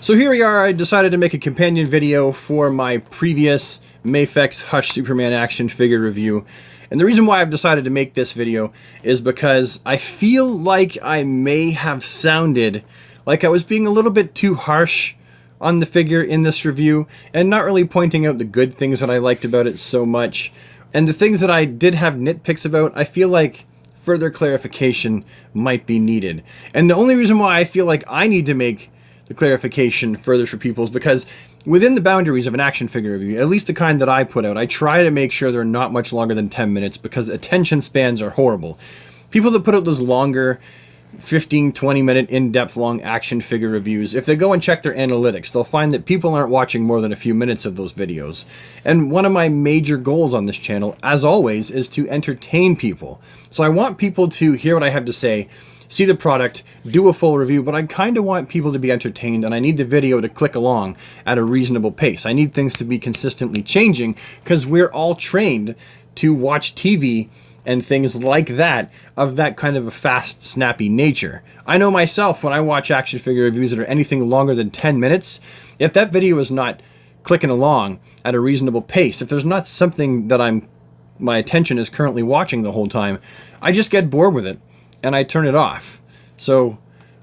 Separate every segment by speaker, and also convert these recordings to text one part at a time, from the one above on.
Speaker 1: So here we are. I decided to make a companion video for my previous Mafex HUSH Superman action figure review. And the reason why I've decided to make this video is because I feel like I may have sounded like I was being a little bit too harsh on the figure in this review and not really pointing out the good things that I liked about it so much. And the things that I did have nitpicks about, I feel like further clarification might be needed. And the only reason why I feel like I need to make the clarification further for people is because within the boundaries of an action figure review, at least the kind that I put out, I try to make sure they're not much longer than 10 minutes because attention spans are horrible. People that put out those longer 15, 20 minute in-depth long action figure reviews, if they go and check their analytics, they'll find that people aren't watching more than a few minutes of those videos. And one of my major goals on this channel, as always, is to entertain people. So I want people to hear what I have to say, see the product, do a full review, but I kind of want people to be entertained, and I need the video to click along at a reasonable pace. I need things to be consistently changing because we're all trained to watch TV and things like that of that kind of a fast, snappy nature. I know myself, when I watch action figure reviews that are anything longer than 10 minutes, if that video is not clicking along at a reasonable pace, if there's not something that my attention is currently watching the whole time, I just get bored with it and I turn it off. So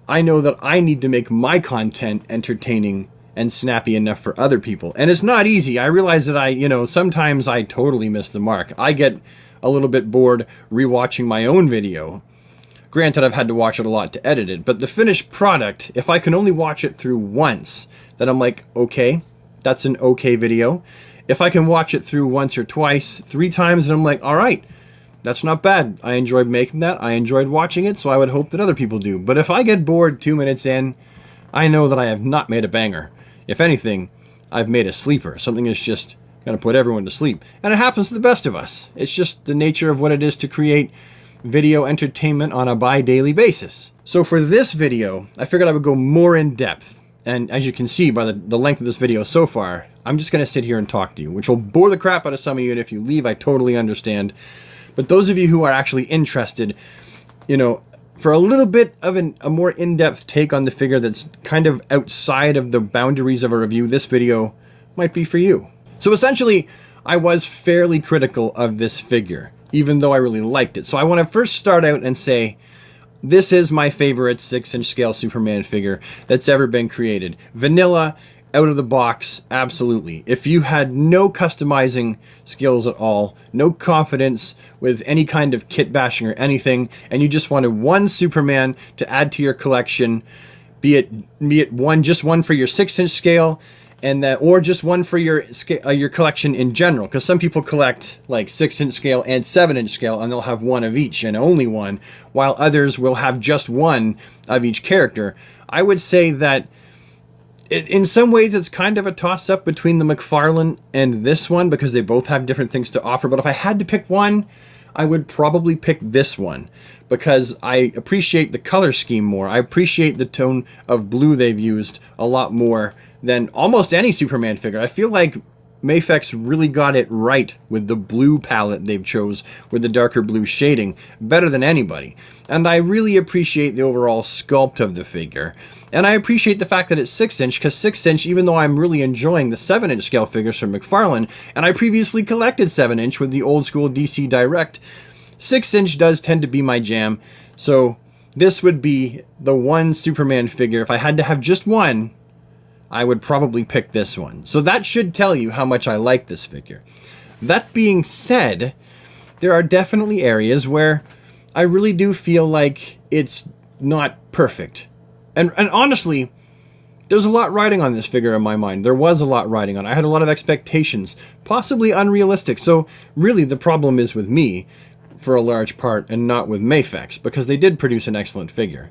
Speaker 1: I know that I need to make my content entertaining and snappy enough for other people. And it's not easy. I realize that sometimes I totally miss the mark. I get a little bit bored rewatching my own video. Granted, I've had to watch it a lot to edit it, but the finished product, if I can only watch it through once, then I'm like, okay, that's an okay video. If I can watch it through once or twice, 3 times, then I'm like, all right, that's not bad. I enjoyed making that. I enjoyed watching it, so I would hope that other people do. But if I get bored 2 minutes in, I know that I have not made a banger. If anything, I've made a sleeper. Something that's just going to put everyone to sleep. And it happens to the best of us. It's just the nature of what it is to create video entertainment on a bi-daily basis. So for this video, I figured I would go more in depth. And as you can see by the length of this video so far, I'm just going to sit here and talk to you, which will bore the crap out of some of you. And if you leave, I totally understand. But those of you who are actually interested, for a little bit of a more in-depth take on the figure that's kind of outside of the boundaries of a review, this video might be for you. So essentially, I was fairly critical of this figure, even though I really liked it. So I want to first start out and say, this is my favorite 6-inch scale Superman figure that's ever been created. Vanilla, out of the box, absolutely. If you had no customizing skills at all, no confidence with any kind of kit bashing or anything, and you just wanted one Superman to add to your collection, be it just one for your 6-inch scale, or just one for your collection in general, because some people collect like 6-inch scale and 7-inch scale, and they'll have one of each and only one, while others will have just one of each character. I would say that in some ways, it's kind of a toss-up between the McFarlane and this one because they both have different things to offer. But if I had to pick one, I would probably pick this one because I appreciate the color scheme more. I appreciate the tone of blue they've used a lot more than almost any Superman figure. I feel like Mafex really got it right with the blue palette they've chose with the darker blue shading, better than anybody. And I really appreciate the overall sculpt of the figure. And I appreciate the fact that it's 6-inch, because 6-inch, even though I'm really enjoying the 7-inch scale figures from McFarlane, and I previously collected 7-inch with the old school DC Direct, 6-inch does tend to be my jam. So this would be the one Superman figure. If I had to have just one, I would probably pick this one. So that should tell you how much I like this figure. That being said, there are definitely areas where I really do feel like it's not perfect. And honestly, there's a lot riding on this figure in my mind. There was a lot riding on it. I had a lot of expectations, possibly unrealistic. So really the problem is with me for a large part and not with Mafex, because they did produce an excellent figure.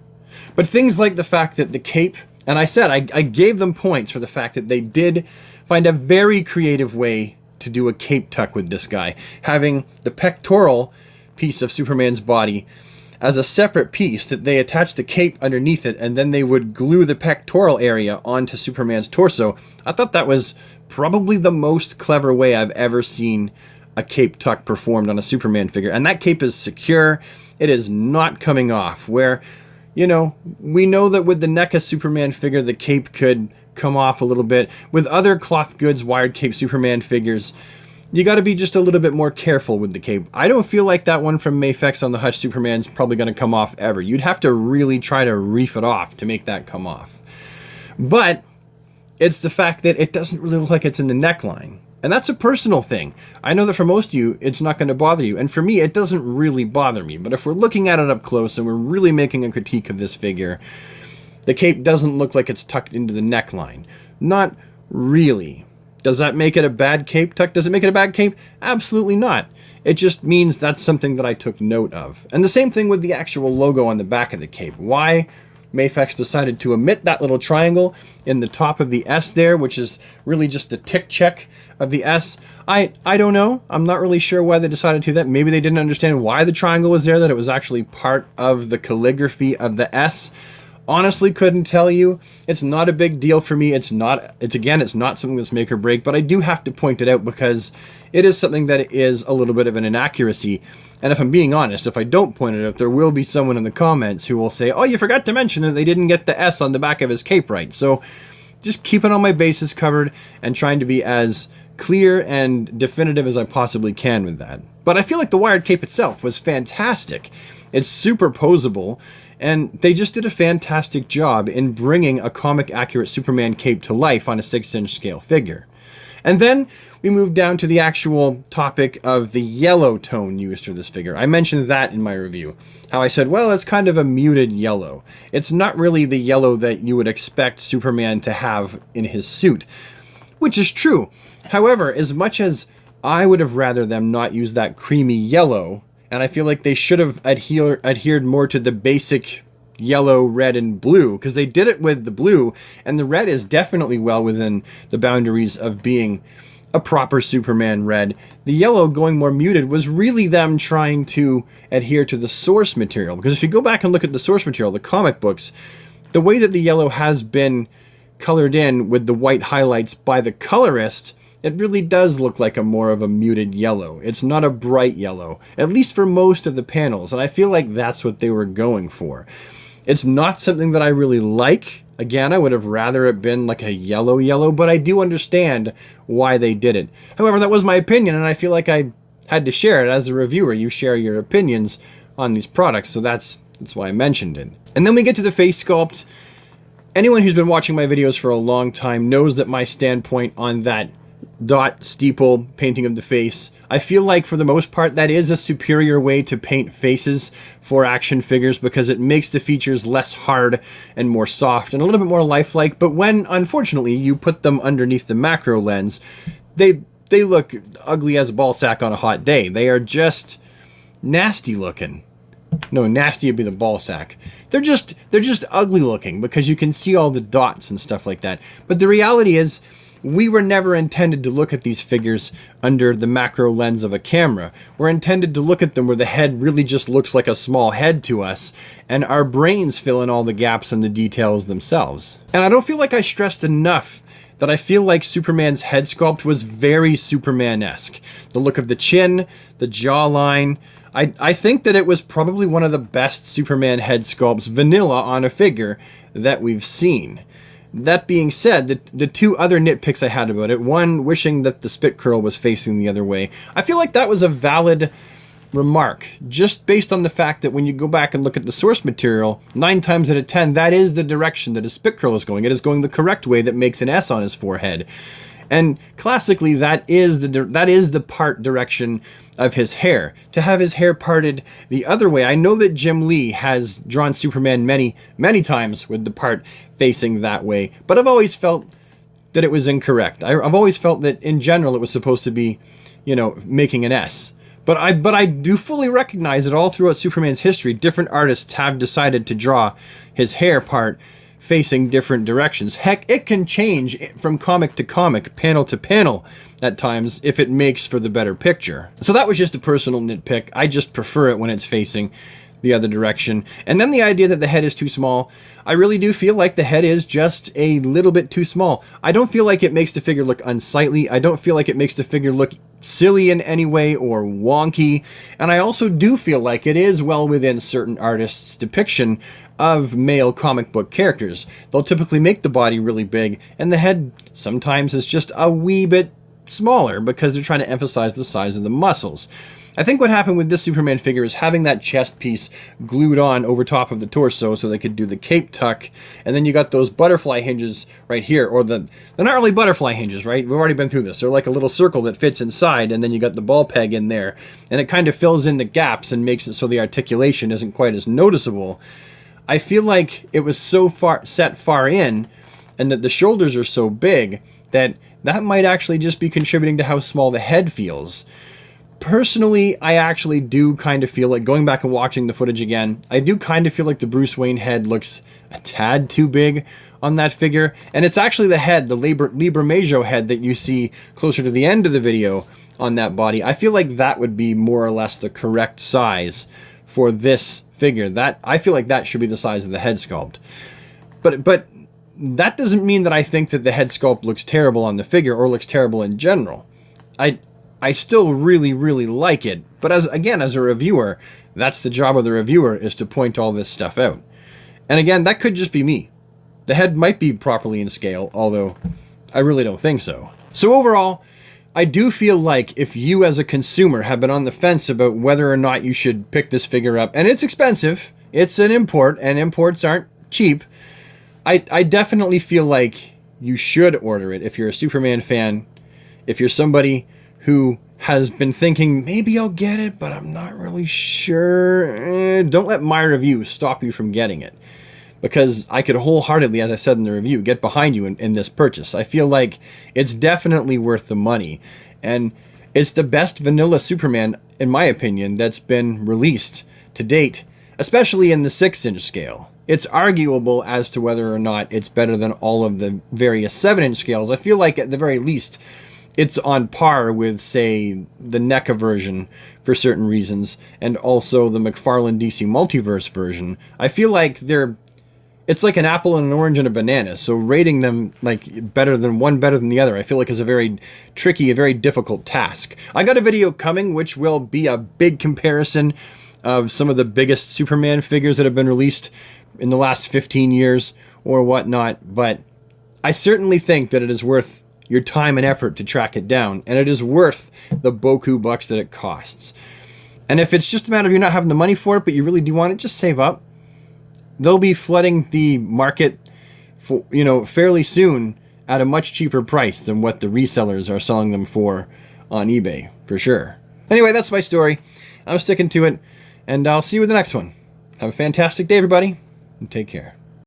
Speaker 1: But things like the fact that the cape, and I said I gave them points for the fact that they did find a very creative way to do a cape tuck with this guy, having the pectoral piece of Superman's body as a separate piece that they attach the cape underneath it, and then they would glue the pectoral area onto Superman's torso. I thought that was probably the most clever way I've ever seen a cape tuck performed on a Superman figure. And that cape is secure. It is not coming off, where, we know that with the NECA Superman figure, the cape could come off a little bit. With other cloth goods wired cape Superman figures, you got to be just a little bit more careful with the cape. I don't feel like that one from Mafex on the Hush Superman is probably going to come off ever. You'd have to really try to reef it off to make that come off. But it's the fact that it doesn't really look like it's in the neckline. And that's a personal thing. I know that for most of you, it's not going to bother you. And for me, it doesn't really bother me. But if we're looking at it up close and we're really making a critique of this figure, the cape doesn't look like it's tucked into the neckline. Not really. Does that make it a bad cape tuck? Does it make it a bad cape? Absolutely not. It just means that's something that I took note of. And the same thing with the actual logo on the back of the cape. Why Mafex decided to omit that little triangle in the top of the S there, which is really just the tick check of the S. I don't know. I'm not really sure why they decided to do that. Maybe they didn't understand why the triangle was there, that it was actually part of the calligraphy of the S. Honestly, couldn't tell you. It's not a big deal for me. It's not something that's make or break, but I do have to point it out because it is something that is a little bit of an inaccuracy. And if I'm being honest, if I don't point it out, there will be someone in the comments who will say, oh, you forgot to mention that they didn't get the S on the back of his cape right. So just keeping all my bases covered and trying to be as clear and definitive as I possibly can with that. But I feel like the wired cape itself was fantastic. It's super posable. And they just did a fantastic job in bringing a comic-accurate Superman cape to life on a 6-inch scale figure. And then we move down to the actual topic of the yellow tone used for this figure. I mentioned that in my review. How I said, well, it's kind of a muted yellow. It's not really the yellow that you would expect Superman to have in his suit, which is true. However, as much as I would have rather them not use that creamy yellow, and I feel like they should have adhered more to the basic yellow, red, and blue, because they did it with the blue, and the red is definitely well within the boundaries of being a proper Superman red. The yellow going more muted was really them trying to adhere to the source material, because if you go back and look at the source material, the comic books, the way that the yellow has been colored in with the white highlights by the colorist, it really does look like a more of a muted yellow. It's not a bright yellow, at least for most of the panels, and I feel like that's what they were going for. It's not something that I really like. Again, I would have rather it been like a yellow, but I do understand why they did it. However, that was my opinion, and I feel like I had to share it. As a reviewer, you share your opinions on these products, so that's why I mentioned it. And then we get to the face sculpt. Anyone who's been watching my videos for a long time knows that my standpoint on that dot steeple painting of the face, I feel like for the most part that is a superior way to paint faces for action figures, because it makes the features less hard and more soft and a little bit more lifelike. But when, unfortunately, you put them underneath the macro lens, they look ugly as a ball sack on a hot day. They are just nasty looking. No, nasty would be the ball sack. They're just ugly looking because you can see all the dots and stuff like that. But the reality is, we were never intended to look at these figures under the macro lens of a camera. We're intended to look at them where the head really just looks like a small head to us, and our brains fill in all the gaps and the details themselves. And I don't feel like I stressed enough that I feel like Superman's head sculpt was very Superman-esque. The look of the chin, the jawline. I think that it was probably one of the best Superman head sculpts vanilla on a figure that we've seen. That being said, the two other nitpicks I had about it, one wishing that the spit curl was facing the other way, I feel like that was a valid remark, just based on the fact that when you go back and look at the source material, 9 times out of 10, that is the direction that his spit curl is going. It is going the correct way that makes an S on his forehead. And classically, that is the part direction of his hair. To have his hair parted the other way, I know that Jim Lee has drawn Superman many, many times with the part facing that way, but I've always felt that it was incorrect. I've always felt that in general it was supposed to be, you know, making an S. But I do fully recognize that all throughout Superman's history, different artists have decided to draw his hair part facing different directions. Heck, it can change from comic to comic, panel to panel at times if it makes for the better picture. So that was just a personal nitpick. I just prefer it when it's facing the other direction. And then the idea that the head is too small, I really do feel like the head is just a little bit too small. I don't feel like it makes the figure look unsightly. I don't feel like it makes the figure look silly in any way or wonky. And I also do feel like it is well within certain artists' depiction of male comic book characters. They'll typically make the body really big, and the head sometimes is just a wee bit smaller because they're trying to emphasize the size of the muscles. I think what happened with this Superman figure is having that chest piece glued on over top of the torso so they could do the cape tuck, and then you got those butterfly hinges right here, or they're not really butterfly hinges, right? We've already been through this. They're like a little circle that fits inside, and then you got the ball peg in there, and it kind of fills in the gaps and makes it so the articulation isn't quite as noticeable. I feel like it was so set far in, and that the shoulders are so big, that might actually just be contributing to how small the head feels. Personally, I actually do kind of feel like, going back and watching the footage again, I do kind of feel like the Bruce Wayne head looks a tad too big on that figure. And it's actually the head, the Liber Major head that you see closer to the end of the video on that body. I feel like that would be more or less the correct size for this figure. I feel like that should be the size of the head sculpt. But that doesn't mean that I think that the head sculpt looks terrible on the figure or looks terrible in general. I still really, really like it, but as a reviewer, that's the job of the reviewer, is to point all this stuff out. And again, that could just be me. The head might be properly in scale, although I really don't think so. So overall, I do feel like if you as a consumer have been on the fence about whether or not you should pick this figure up, and it's expensive, it's an import, and imports aren't cheap, I definitely feel like you should order it if you're a Superman fan, if you're somebody who has been thinking, maybe I'll get it, but I'm not really sure. Don't let my review stop you from getting it. Because I could wholeheartedly, as I said in the review, get behind you in this purchase. I feel like it's definitely worth the money. And it's the best vanilla Superman, in my opinion, that's been released to date, especially in the 6-inch scale. It's arguable as to whether or not it's better than all of the various 7-inch scales. I feel like at the very least, it's on par with, say, the NECA version for certain reasons, and also the McFarlane DC Multiverse version. I feel like it's like an apple and an orange and a banana, so rating them like better than the other, I feel like is a very tricky, a very difficult task. I got a video coming which will be a big comparison of some of the biggest Superman figures that have been released in the last 15 years or whatnot, but I certainly think that it is worth your time and effort to track it down, and it is worth the boku bucks that it costs. And if it's just a matter of you not having the money for it, but you really do want it, just save up. They'll be flooding the market for, fairly soon at a much cheaper price than what the resellers are selling them for on eBay, for sure. Anyway, that's my story. I'm sticking to it, and I'll see you with the next one. Have a fantastic day, everybody, and take care.